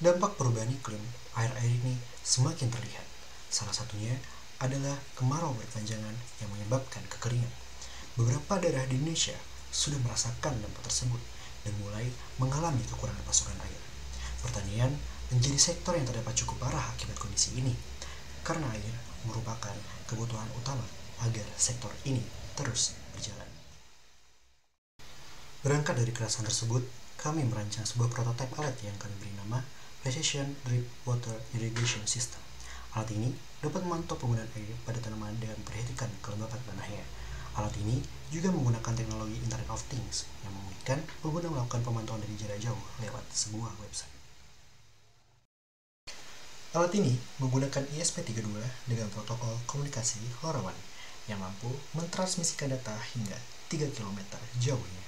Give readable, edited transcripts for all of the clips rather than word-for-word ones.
Dampak perubahan iklim akhir-akhir ini semakin terlihat. Salah satunya adalah kemarau berkepanjangan yang menyebabkan kekeringan. Beberapa daerah di Indonesia sudah merasakan dampak tersebut dan mulai mengalami kekurangan pasokan air. Pertanian menjadi sektor yang terdapat cukup parah akibat kondisi ini, karena air merupakan kebutuhan utama agar sektor ini terus berjalan. Berangkat dari kerasan tersebut, kami merancang sebuah prototipe alat yang kami beri nama Precision Drip Water Irrigation System. Alat ini dapat memantau penggunaan air pada tanaman dan memperhatikan kelembapan tanahnya. Alat ini juga menggunakan teknologi Internet of Things yang memungkinkan pengguna melakukan pemantauan dari jarak jauh lewat sebuah website. Alat ini menggunakan ESP32 dengan protokol komunikasi LoRaWAN yang mampu mentransmisikan data hingga 3 km jauhnya.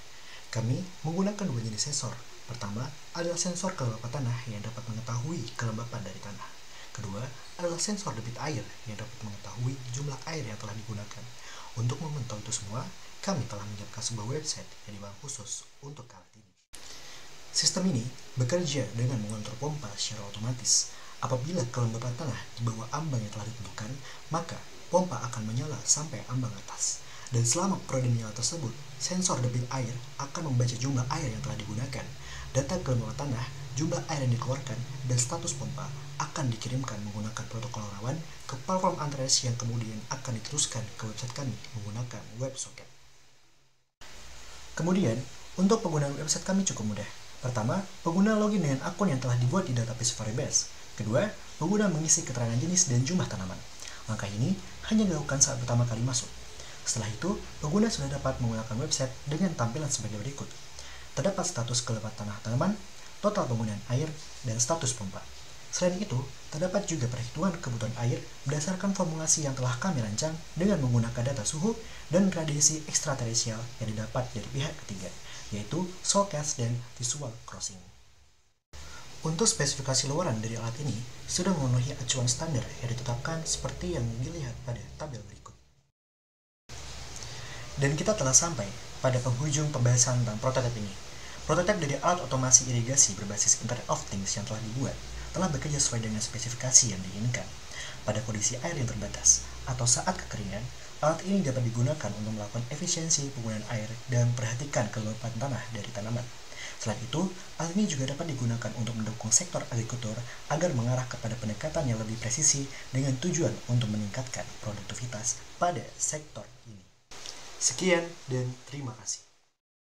Kami menggunakan dua jenis sensor. Pertama adalah sensor kelembapan tanah yang dapat mengetahui kelembapan dari tanah. Kedua adalah sensor debit air yang dapat mengetahui jumlah air yang telah digunakan. Untuk memantau itu semua, kami telah menyiapkan sebuah website yang dibangun khusus untuk alat ini. Sistem ini bekerja dengan mengontrol pompa secara otomatis. Apabila kelembapan tanah di bawah ambang yang telah ditentukan, maka pompa akan menyala sampai ambang atas. Dan selama periode menyala tersebut, sensor debit air akan membaca jumlah air yang telah digunakan. Data kelembapan tanah, jumlah air yang dikeluarkan, dan status pompa akan dikirimkan menggunakan protokol LoRaWAN ke platform Antares yang kemudian akan diteruskan ke website kami menggunakan WebSocket. Kemudian, untuk penggunaan website kami cukup mudah. Pertama, pengguna login dengan akun yang telah dibuat di database Firebase. Kedua, pengguna mengisi keterangan jenis dan jumlah tanaman. Langkah ini hanya dilakukan saat pertama kali masuk. Setelah itu, pengguna sudah dapat menggunakan website dengan tampilan sebagai berikut. Terdapat status kelembapan tanah tanaman, total penggunaan air, dan status pompa. Selain itu, terdapat juga perhitungan kebutuhan air berdasarkan formulasi yang telah kami rancang dengan menggunakan data suhu dan radiasi ekstraterestrial yang didapat dari pihak ketiga, yaitu Soilcast dan Visual Crossing. Untuk spesifikasi luaran dari alat ini sudah memenuhi acuan standar yang ditetapkan seperti yang dilihat pada tabel berikut. Dan kita telah sampai pada penghujung pembahasan tentang prototipe ini. Prototipe dari alat otomasi irigasi berbasis Internet of Things yang telah dibuat telah bekerja sesuai dengan spesifikasi yang diinginkan. Pada kondisi air yang terbatas atau saat kekeringan, alat ini dapat digunakan untuk melakukan efisiensi penggunaan air dan memperhatikan kelembapan tanah dari tanaman. Selain itu, alat ini juga dapat digunakan untuk mendukung sektor agrikultur agar mengarah kepada pendekatan yang lebih presisi dengan tujuan untuk meningkatkan produktivitas pada sektor ini. Sekian dan terima kasih.